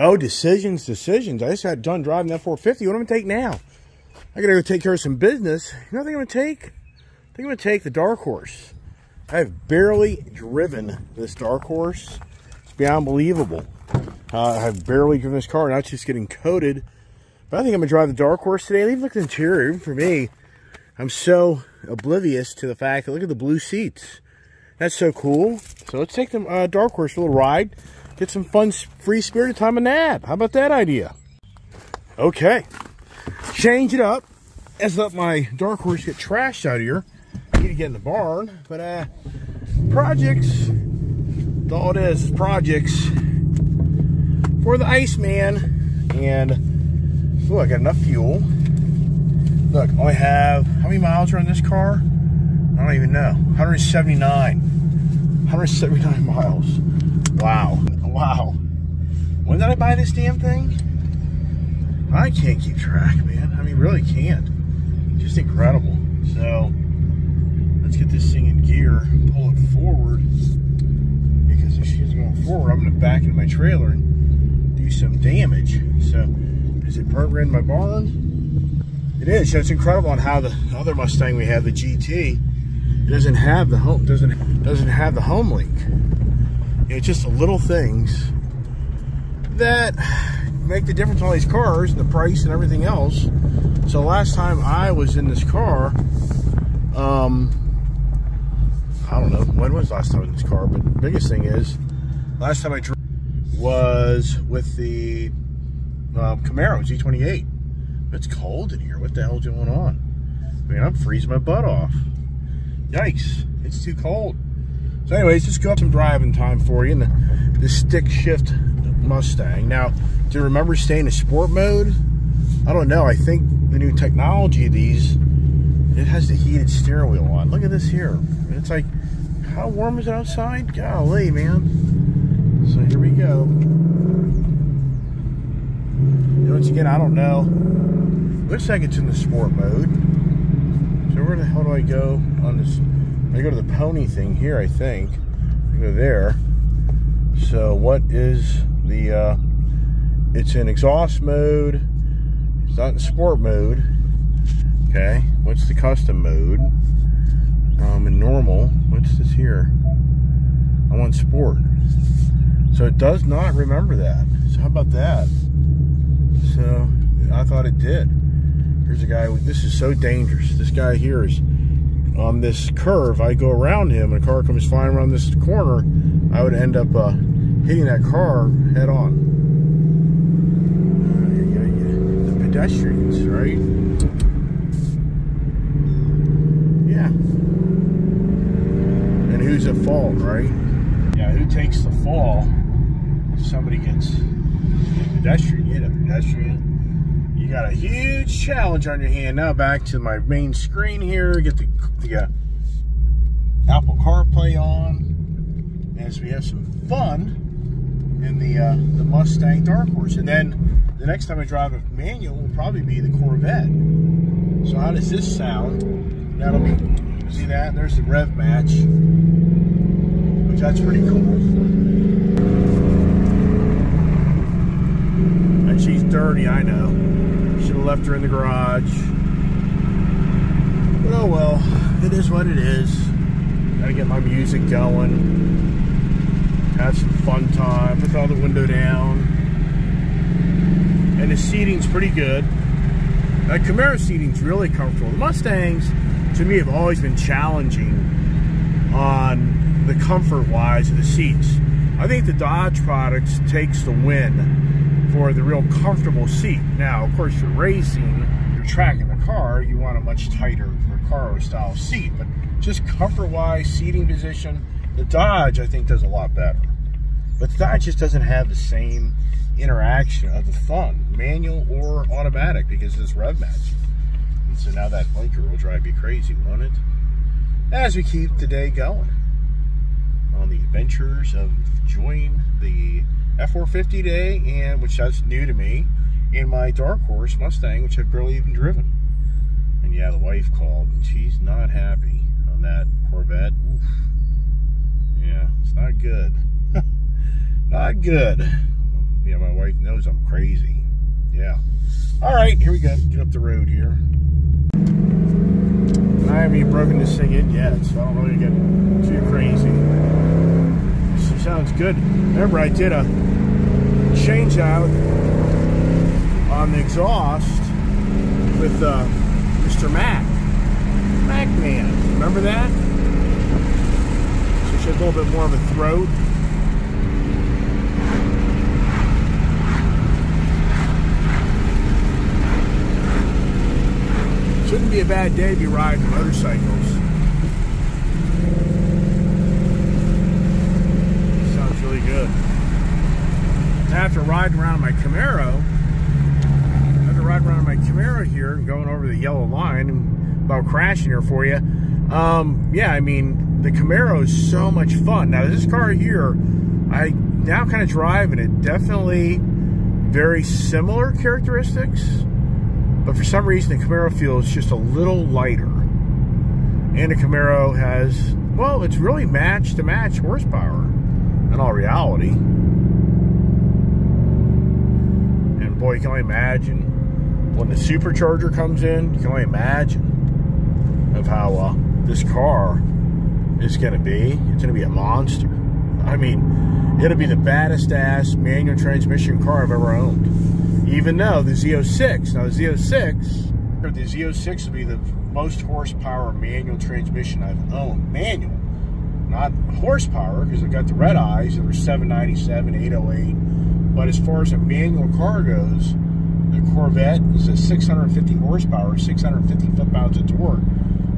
Oh, decisions. I just got done driving that 450. What am I going to take now? I got to go take care of some business. You know what I think I'm going to take? I think I'm going to take the Dark Horse. I have barely driven this Dark Horse. It's beyond believable. I've barely driven this car. Now it's just getting coated. But I think I'm going to drive the Dark Horse today. Even look at the interior. Even for me, I'm so oblivious to the fact that look at the blue seats. That's so cool. So let's take the Dark Horse for a little ride. Get some fun, free-spirited time of nap. How about that idea? Okay. Change it up. As let my Dark Horse get trashed out of here. I need to get in the barn. But projects. That's all it is projects for the Iceman. And look, I got enough fuel. Look, I have, how many miles are on this car? I don't even know. 179. 179 miles. Wow. Wow. When did I buy this damn thing? I can't keep track, man. I mean, really can't. Just incredible. So, let's get this thing in gear, pull it forward. Because if she's going forward, I'm going to back into my trailer and do some damage. So, is it programmed in my barn? It is. So it's incredible on how the other Mustang we have, the GT, it doesn't have the home, doesn't have the home link. It's just the little things that make the difference on all these cars and the price and everything else. So last time I was in this car, I don't know when was last time in this car, but the biggest thing is last time I drove was with the Camaro Z28. It's cold in here. What the hell's going on? I mean, I'm freezing my butt off. Yikes! It's too cold. So anyways, just go up some driving time for you in the stick shift Mustang. Now, do you remember staying in sport mode? I don't know. I think the new technology of these, it has the heated steering wheel on. Look at this here. It's like, how warm is it outside? Golly, man. So here we go. Once again, I don't know. Looks like it's in the sport mode. So where the hell do I go on this? I go to the pony thing here, I think. I go there. So what is the, it's in exhaust mode. It's not in sport mode. Okay, what's the custom mode? In normal, what's this here? I want sport. So it does not remember that. So how about that? So I thought it did. Here's a guy, this is so dangerous. This guy here is on this curve. I go around him and a car comes flying around this corner. I would end up hitting that car head on. The pedestrians, right? Yeah. And who's at fault, right? Yeah, who takes the fall if somebody gets a pedestrian? You hit a pedestrian. You got a huge challenge on your hand. Now back to my main screen here. Get the Apple CarPlay on as we have some fun in the Mustang Dark Horse. And then the next time I drive a manual will probably be the Corvette. So how does this sound? That'll be, see that? There's the rev match, which that's pretty cool. And she's dirty, I know. Should have left her in the garage. But oh well, it is what it is. Gotta get my music going. Have some fun time. Put all the window down. And the seating's pretty good. That Camaro seating's really comfortable. The Mustangs, to me, have always been challenging on the comfort-wise of the seats. I think the Dodge products takes the win for the real comfortable seat. Now, of course, you're racing, you're tracking the car, you want a much tighter Recaro style seat, but just comfort-wise, seating position, the Dodge, I think, does a lot better. But the Dodge just doesn't have the same interaction of the fun, manual or automatic, because of this rev match. And so now that blinker will drive you crazy, won't it? As we keep the day going on the adventures of enjoying the F450 today, and which that's new to me, and my Dark Horse Mustang, which I've barely even driven. And yeah, the wife called, and she's not happy on that Corvette. Oof. Yeah, it's not good. Not good. Yeah, my wife wife knows I'm crazy. Yeah. All right, here we go. Get up the road here. I haven't even broken this thing in yet, so I don't really get too crazy. This sounds good. Remember, I did a change out on the exhaust with Mr. Macman. Remember that? So she has a little bit more of a throat. Shouldn't be a bad day to be riding motorcycles. Sounds really good. After riding around my Camaro, here and going over the yellow line and about crashing here for you. Yeah, I mean, the Camaro is so much fun. Now, this car here, I now kind of drive, and it definitely very similar characteristics. But for some reason, the Camaro feels just a little lighter. And the Camaro has, well, it's really match-to-match horsepower in all reality. And boy, you can only imagine when the supercharger comes in, you can only imagine of how this car is going to be. It's going to be a monster. I mean, it'll be the baddest ass manual transmission car I've ever owned. Even though the Z06, now the Z06 will be the most horsepower manual transmission I've owned. Manual, not horsepower, because I've got the red eyes that were 797, 808. But as far as a manual car goes, the Corvette is a 650 horsepower, 650 foot-pounds of torque.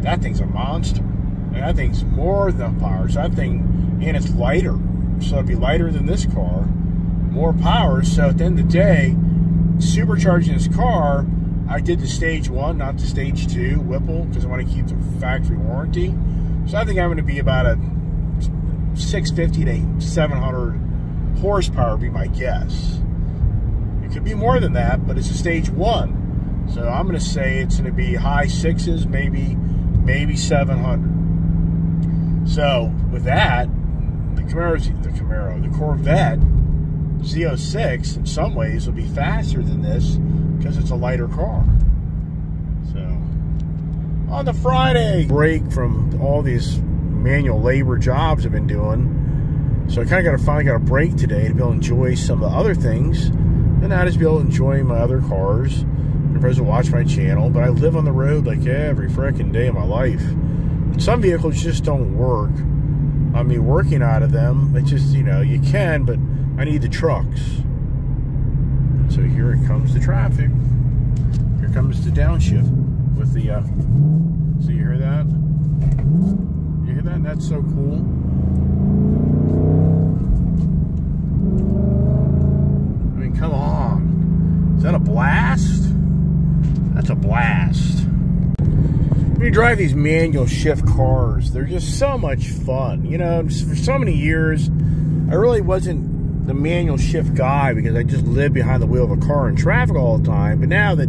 That thing's a monster. And that thing's more than power. So that thing, and it's lighter. So it'll be lighter than this car. More power. So at the end of the day, supercharging this car, I did the stage 1, not the stage 2 Whipple, because I want to keep the factory warranty. So I think I'm going to be about a 650 to 700 horsepower, be my guess. It could be more than that, but it's a stage 1. So I'm going to say it's going to be high 6s, maybe 700. So with that, the Corvette Z06 in some ways will be faster than this because it's a lighter car. So on the Friday break from all these manual labor jobs I've been doing, so I kind of finally got a break today to be able to enjoy some of the other things, and I just be able to enjoy my other cars. Everybody's to watch my channel, but I live on the road like every freaking day of my life. And some vehicles just don't work. I mean, working out of them, it just, you know, you can, but I need the trucks. So here it comes the traffic. Here comes the downshift with the, so you hear that? You hear that? That's so cool. I mean, come on. Is that a blast? That's a blast. When you drive these manual shift cars, they're just so much fun. You know, for so many years, I really wasn't the manual shift guy because I just lived behind the wheel of a car in traffic all the time. But now that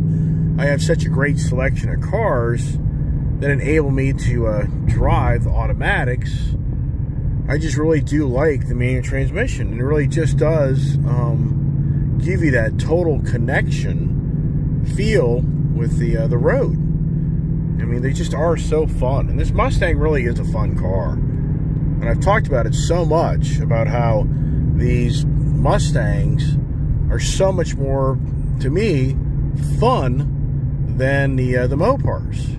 I have such a great selection of cars that enable me to drive the automatics, I just really do like the manual transmission. And it really just does give you that total connection feel with the road. I mean, they just are so fun. And this Mustang really is a fun car. And I've talked about it so much, about how these Mustangs are so much more, to me, fun than the Mopars.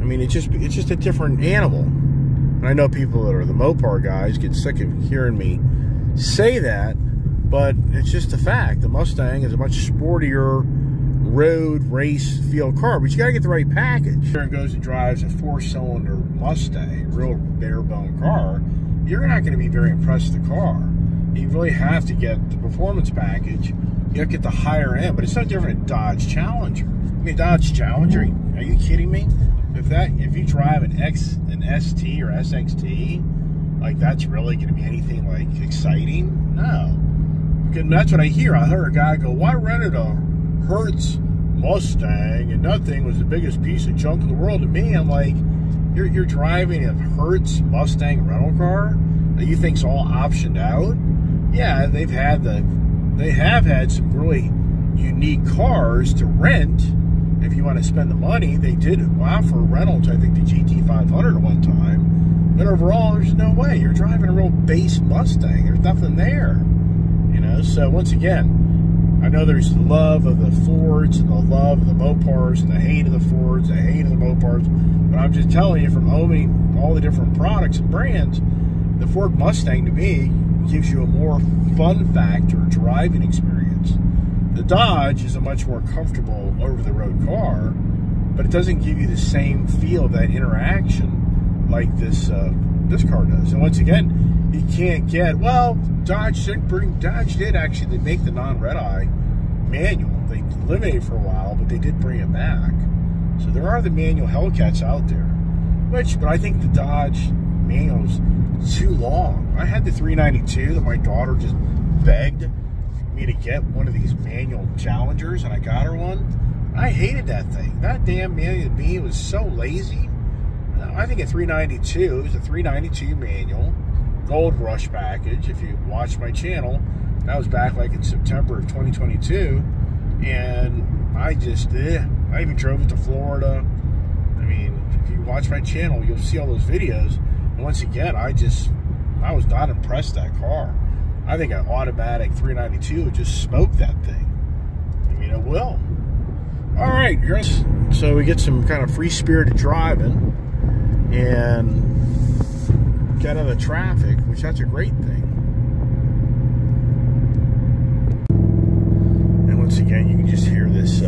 I mean, it's just a different animal. And I know people that are the Mopar guys get sick of hearing me say that, but it's just a fact. The Mustang is a much sportier road race feel car, but you got to get the right package. Here it goes and drives a 4-cylinder Mustang, real bare bone car. You're not going to be very impressed with the car. You really have to get the performance package. You have to get the higher end, but it's no different than Dodge Challenger. I mean, Dodge Challenger, are you kidding me? If you drive an ST or SXT, like, that's really going to be anything like exciting? No. Because that's what I hear. I heard a guy go, "Well, I rented a Hertz Mustang and that thing was the biggest piece of junk in the world." To me, I'm like, you're driving a Hertz Mustang rental car that you think's all optioned out? Yeah, they've had the they have had some really unique cars to rent. If you want to spend the money, they did offer rentals, I think the GT500 at one time. But overall, there's no way. You're driving a real base Mustang. There's nothing there. You know, so once again, I know there's love of the Fords and the love of the Mopars and the hate of the Fords, the hate of the Mopars. But I'm just telling you, from owning all the different products and brands, the Ford Mustang, to me, gives you a more fun factor driving experience. The Dodge is a much more comfortable over-the-road car, but it doesn't give you the same feel of that interaction like this car does. And once again, you can't get, well, Dodge did actually make the non-red eye manual. They eliminated it for a while, but they did bring it back. So there are the manual Hellcats out there, but I think the Dodge manual's too long. I had the 392 that my daughter just begged me to get one of these manual Challengers, and I got her one. I hated that thing. That damn manual to me was so lazy. I think a 392, it was a 392 manual, Gold Rush package. If you watch my channel, that was back like in September of 2022, and I just, I even drove it to Florida. I mean, if you watch my channel, you'll see all those videos. And once again, I was not impressed with that car. I think an automatic 392 would just smoke that thing. I mean, it will. All right, so we get some kind of free-spirited driving and get out of the traffic, which that's a great thing. And once again, you can just hear this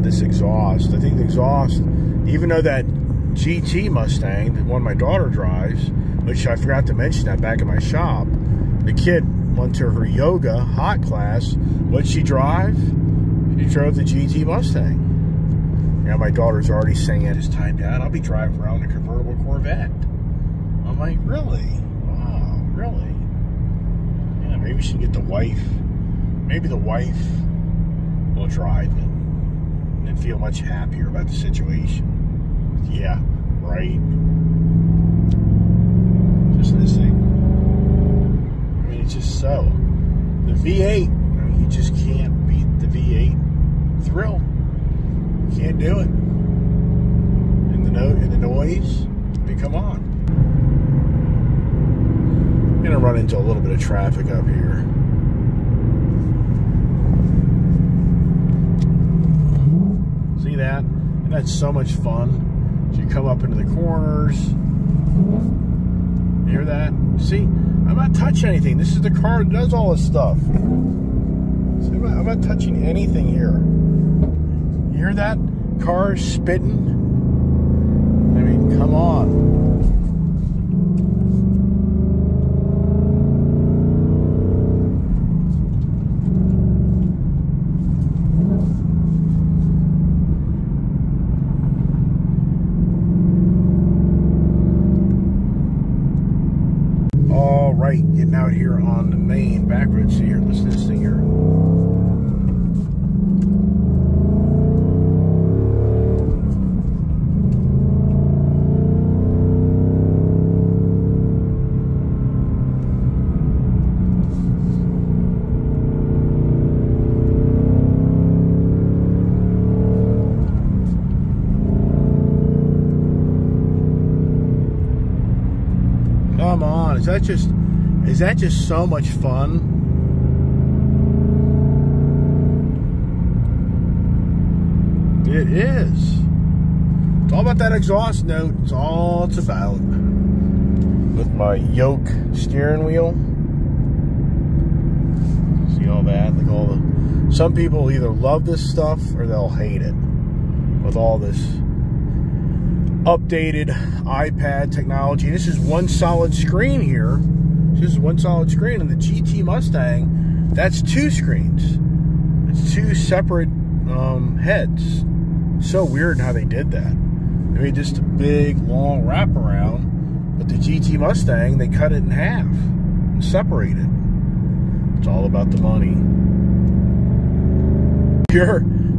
this exhaust. I think the exhaust, even though that GT Mustang, the one my daughter drives, which I forgot to mention that back in my shop, the kid went to her yoga hot class. What'd she drive? She drove the GT Mustang. Now my daughter's already saying it's time down. I'll be driving around a convertible Corvette. I'm like, really? Wow, really? Yeah, maybe we should get the wife. Maybe the wife will drive it and feel much happier about the situation. Yeah, right. Just listening. I mean, it's just so. The V8, I mean, you just can't beat the V8 thrill. You can't do it. And the noise, I mean, come on. I'm gonna run into a little bit of traffic up here. See that? And that's so much fun. As you come up into the corners. You hear that? See? I'm not touching anything. This is the car that does all this stuff. See, I'm not touching anything here. You hear that? Car spitting? I mean, come on. Getting out here on the main back roads here. Listen to this thing here. Come on, is that just so much fun? It is. It's all about that exhaust note. It's all it's about. With my yoke steering wheel. See all that? Like all the. Some people either love this stuff or they'll hate it. With all this updated iPad technology. This is one solid screen here. This is one solid screen. And the GT Mustang, that's two screens. It's two separate heads. So weird how they did that. They made just a big, long wraparound. But the GT Mustang, they cut it in half and separated. It's all about the money.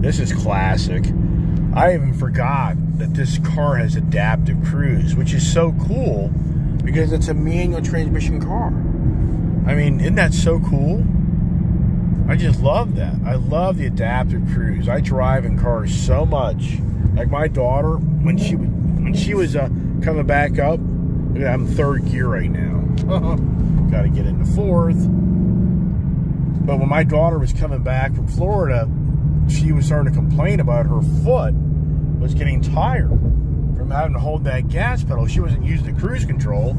This is classic. I even forgot that this car has adaptive cruise, which is so cool because it's a manual transmission car. I mean, isn't that so cool? I just love that. I love the adaptive cruise. I drive in cars so much. Like my daughter, when she was coming back up, I'm third gear right now. Got to get into fourth. But when my daughter was coming back from Florida, she was starting to complain about her foot was getting tired from having to hold that gas pedal. She wasn't using the cruise control.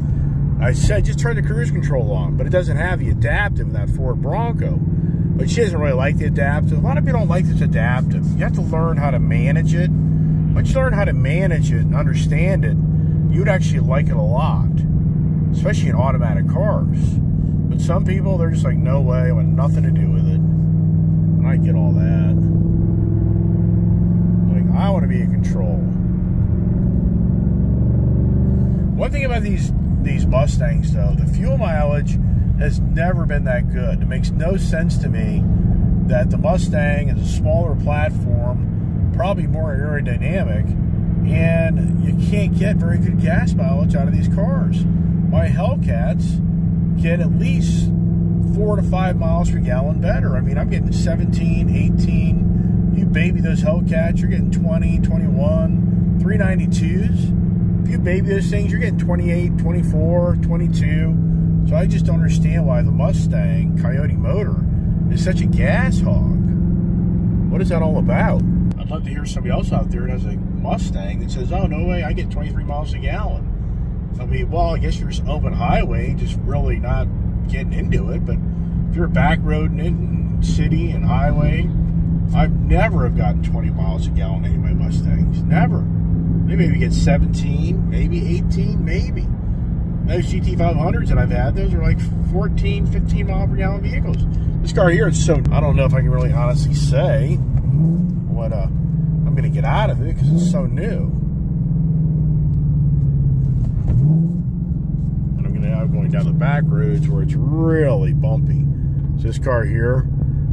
I said, just turn the cruise control on, but it doesn't have the adaptive in that Ford Bronco. But she doesn't really like the adaptive. A lot of people don't like this adaptive. You have to learn how to manage it. Once you learn how to manage it and understand it, you would actually like it a lot, especially in automatic cars. But some people, they're just like, no way, I want nothing to do with it. And I get all that. Like, I want to be in control. One thing about these Mustangs, though, the fuel mileage has never been that good. It makes no sense to me that the Mustang is a smaller platform, probably more aerodynamic, and you can't get very good gas mileage out of these cars. My Hellcats get at least 4 to 5 miles per gallon better. I mean, I'm getting 17, 18. You baby those Hellcats, you're getting 20, 21, 392s. If you baby those things, you're getting 28, 24, 22. So I just don't understand why the Mustang Coyote motor is such a gas hog. What is that all about? I'd love to hear somebody else out there that has a Mustang that says, oh, no way, I get 23 miles a gallon. I mean, well, I guess you're just open highway, just really not getting into it. But if you're back roading it in city and highway, I've never have gotten 20 miles a gallon in any of my Mustangs. Never. They maybe get 17, maybe 18, maybe. Those GT500s that I've had, those are like 14, 15 mile per gallon vehicles. This car here is so, I don't know if I can really honestly say what I'm going to get out of it because it's so new. And I'm going down the back roads where it's really bumpy. So this car here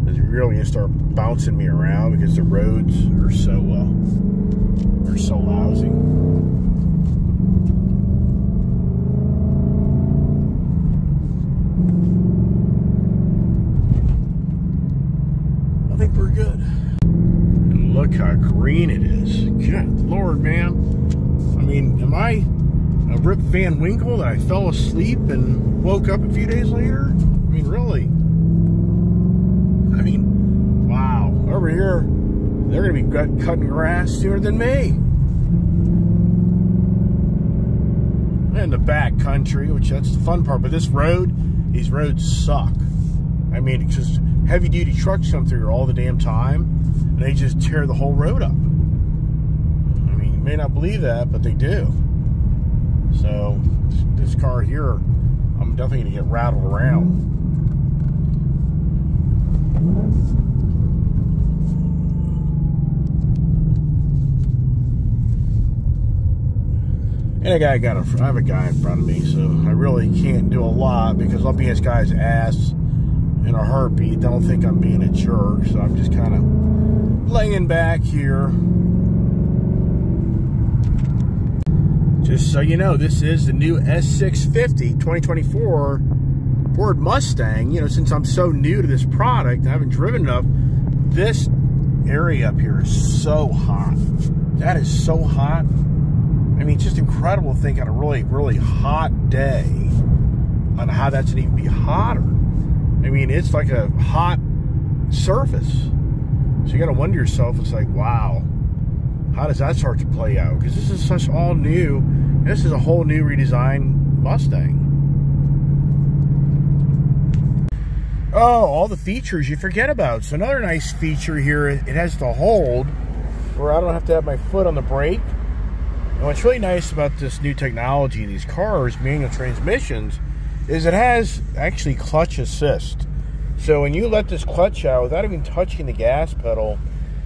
is really going to start bouncing me around because the roads are so lousy. I think we're good. And look how green it is. Good Lord, man. I mean, am I a Rip Van Winkle that I fell asleep and woke up a few days later? I mean, really? I mean, wow. Over here, they're going to be cutting grass sooner than me. And the back country, which that's the fun part. But this road, these roads suck. I mean, it's just heavy-duty trucks come through here all the damn time, and they just tear the whole road up. I mean, you may not believe that, but they do. So, this car here, I'm definitely going to get rattled around. And I have a guy in front of me, so I really can't do a lot because I'll be this guy's ass in a heartbeat. Don't think I'm being a jerk, so I'm just kind of laying back here. Just so you know, this is the new S650 2024 Ford Mustang. You know, since I'm so new to this product, I haven't driven enough. This area up here is so hot. That is so hot. I mean, it's just incredible to think on a really, really hot day on how that's going to even be hotter. I mean, it's like a hot surface. So you got to wonder yourself, it's like, wow, how does that start to play out? Because this is such all new. This is a whole new redesigned Mustang. Oh, all the features you forget about. So another nice feature here, it has the hold where I don't have to have my foot on the brake. And what's really nice about this new technology, these cars, manual transmissions, is it has actually clutch assist. So when you let this clutch out without even touching the gas pedal,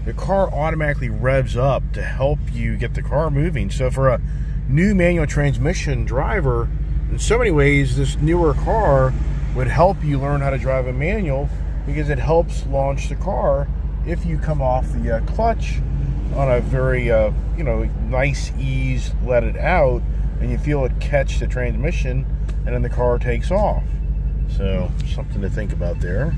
the car automatically revs up to help you get the car moving. So for a new manual transmission driver, in so many ways, this newer car would help you learn how to drive a manual because it helps launch the car if you come off the clutch on a very, you know, nice ease, let it out, and you feel it catch the transmission, and then the car takes off. So, something to think about there.